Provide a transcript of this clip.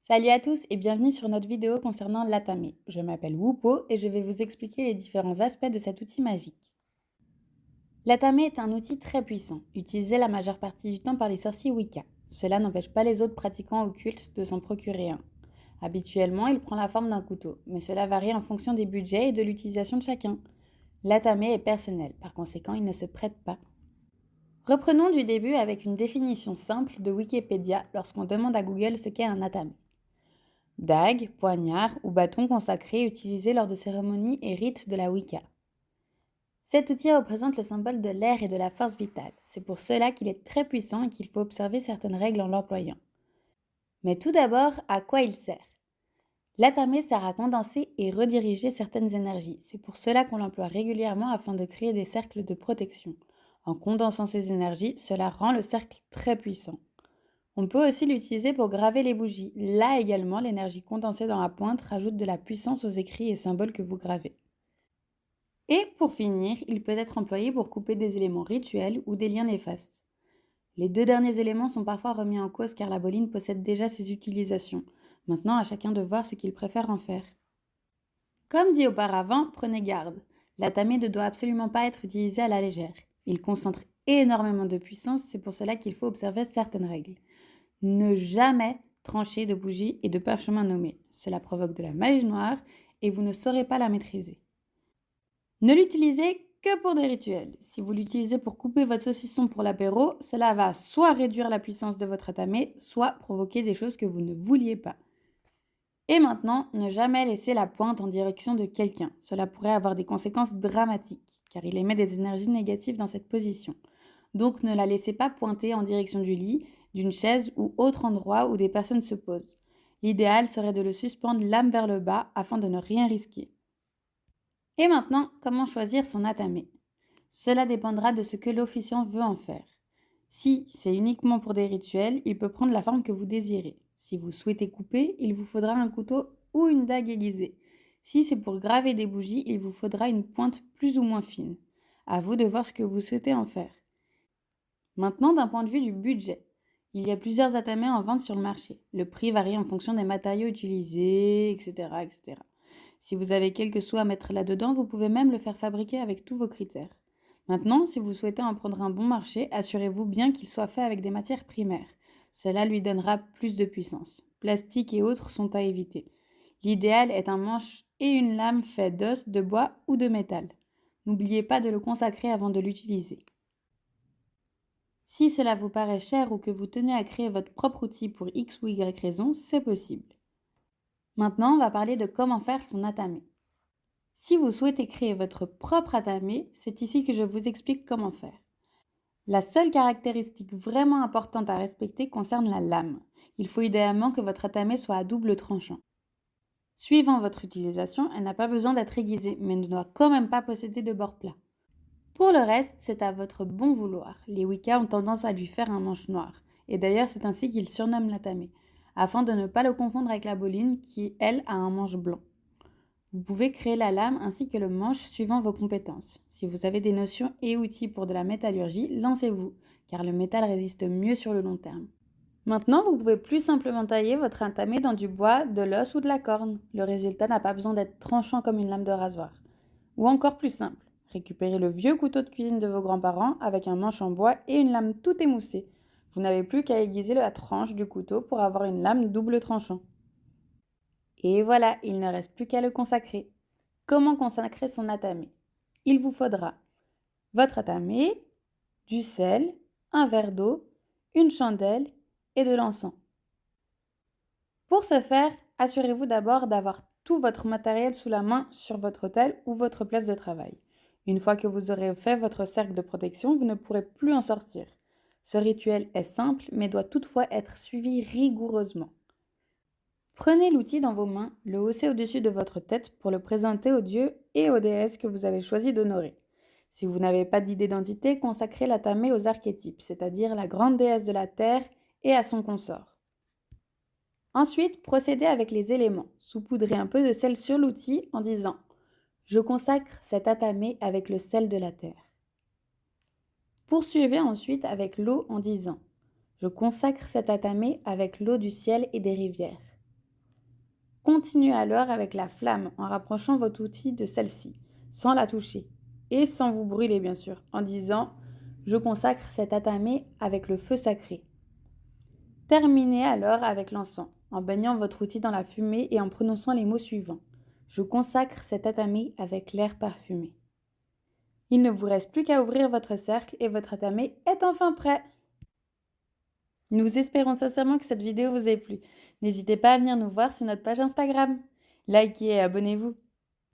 Salut à tous et bienvenue sur notre vidéo concernant l'Atame. Je m'appelle Wupo et je vais vous expliquer les différents aspects de cet outil magique. L'Atame est un outil très puissant, utilisé la majeure partie du temps par les sorciers Wicca. Cela n'empêche pas les autres pratiquants occultes de s'en procurer un. Habituellement, il prend la forme d'un couteau, mais cela varie en fonction des budgets et de l'utilisation de chacun. L'Atame est personnel, par conséquent il ne se prête pas. Reprenons du début avec une définition simple de Wikipédia lorsqu'on demande à Google ce qu'est un Atame. Dague, poignard ou bâton consacré utilisé lors de cérémonies et rites de la Wicca. Cet outil représente le symbole de l'air et de la force vitale. C'est pour cela qu'il est très puissant et qu'il faut observer certaines règles en l'employant. Mais tout d'abord, à quoi il sert? L'Atame sert à condenser et rediriger certaines énergies. C'est pour cela qu'on l'emploie régulièrement afin de créer des cercles de protection. En condensant ces énergies, cela rend le cercle très puissant. On peut aussi l'utiliser pour graver les bougies. Là également, l'énergie condensée dans la pointe rajoute de la puissance aux écrits et symboles que vous gravez. Et pour finir, il peut être employé pour couper des éléments rituels ou des liens néfastes. Les deux derniers éléments sont parfois remis en cause car la boline possède déjà ses utilisations. Maintenant, à chacun de voir ce qu'il préfère en faire. Comme dit auparavant, prenez garde. L'Atame ne doit absolument pas être utilisé à la légère. Il concentre énormément de puissance, c'est pour cela qu'il faut observer certaines règles. Ne jamais trancher de bougies et de parchemins nommés. Cela provoque de la magie noire et vous ne saurez pas la maîtriser. Ne l'utilisez que pour des rituels. Si vous l'utilisez pour couper votre saucisson pour l'apéro, cela va soit réduire la puissance de votre Atame, soit provoquer des choses que vous ne vouliez pas. Et maintenant, ne jamais laisser la pointe en direction de quelqu'un. Cela pourrait avoir des conséquences dramatiques, car il émet des énergies négatives dans cette position. Donc ne la laissez pas pointer en direction du lit, d'une chaise ou autre endroit où des personnes se posent. L'idéal serait de le suspendre l'âme vers le bas afin de ne rien risquer. Et maintenant, comment choisir son Atame? Cela dépendra de ce que l'officiant veut en faire. Si c'est uniquement pour des rituels, il peut prendre la forme que vous désirez. Si vous souhaitez couper, il vous faudra un couteau ou une dague aiguisée. Si c'est pour graver des bougies, il vous faudra une pointe plus ou moins fine. À vous de voir ce que vous souhaitez en faire. Maintenant, d'un point de vue du budget, il y a plusieurs Atame en vente sur le marché. Le prix varie en fonction des matériaux utilisés, etc., etc. Si vous avez quelques sous à mettre là-dedans, vous pouvez même le faire fabriquer avec tous vos critères. Maintenant, si vous souhaitez en prendre un bon marché, assurez-vous bien qu'il soit fait avec des matières primaires. Cela lui donnera plus de puissance. Plastique et autres sont à éviter. L'idéal est un manche et une lame faits d'os, de bois ou de métal. N'oubliez pas de le consacrer avant de l'utiliser. Si cela vous paraît cher ou que vous tenez à créer votre propre outil pour X ou Y raison, c'est possible. Maintenant, on va parler de comment faire son Atame. Si vous souhaitez créer votre propre Atame, c'est ici que je vous explique comment faire. La seule caractéristique vraiment importante à respecter concerne la lame. Il faut idéalement que votre Atame soit à double tranchant. Suivant votre utilisation, elle n'a pas besoin d'être aiguisée, mais ne doit quand même pas posséder de bord plat. Pour le reste, c'est à votre bon vouloir. Les Wicca ont tendance à lui faire un manche noir, et d'ailleurs c'est ainsi qu'ils surnomment l'Atame, afin de ne pas le confondre avec la boline qui, elle, a un manche blanc. Vous pouvez créer la lame ainsi que le manche suivant vos compétences. Si vous avez des notions et outils pour de la métallurgie, lancez-vous, car le métal résiste mieux sur le long terme. Maintenant, vous pouvez plus simplement tailler votre Atame dans du bois, de l'os ou de la corne. Le résultat n'a pas besoin d'être tranchant comme une lame de rasoir. Ou encore plus simple, récupérez le vieux couteau de cuisine de vos grands-parents avec un manche en bois et une lame tout émoussée. Vous n'avez plus qu'à aiguiser la tranche du couteau pour avoir une lame double tranchant. Et voilà, il ne reste plus qu'à le consacrer. Comment consacrer son Atame? Il vous faudra votre Atame, du sel, un verre d'eau, une chandelle et de l'encens. Pour ce faire, assurez-vous d'abord d'avoir tout votre matériel sous la main sur votre autel ou votre place de travail. Une fois que vous aurez fait votre cercle de protection, vous ne pourrez plus en sortir. Ce rituel est simple mais doit toutefois être suivi rigoureusement. Prenez l'outil dans vos mains, le haussez au-dessus de votre tête pour le présenter aux dieux et aux déesses que vous avez choisi d'honorer. Si vous n'avez pas d'idée d'identité, consacrez l'Atame aux archétypes, c'est-à-dire la grande déesse de la terre et à son consort. Ensuite, procédez avec les éléments. Saupoudrez un peu de sel sur l'outil en disant « Je consacre cet Atame avec le sel de la terre ». Poursuivez ensuite avec l'eau en disant « Je consacre cet Atame avec l'eau du ciel et des rivières ». Continuez alors avec la flamme en rapprochant votre outil de celle-ci, sans la toucher, et sans vous brûler bien sûr, en disant « Je consacre cet atame avec le feu sacré ». Terminez alors avec l'encens, en baignant votre outil dans la fumée et en prononçant les mots suivants. Je consacre cet atame avec l'air parfumé. Il ne vous reste plus qu'à ouvrir votre cercle et votre atame est enfin prêt. Nous espérons sincèrement que cette vidéo vous ait plu. N'hésitez pas à venir nous voir sur notre page Instagram. Likez et abonnez-vous.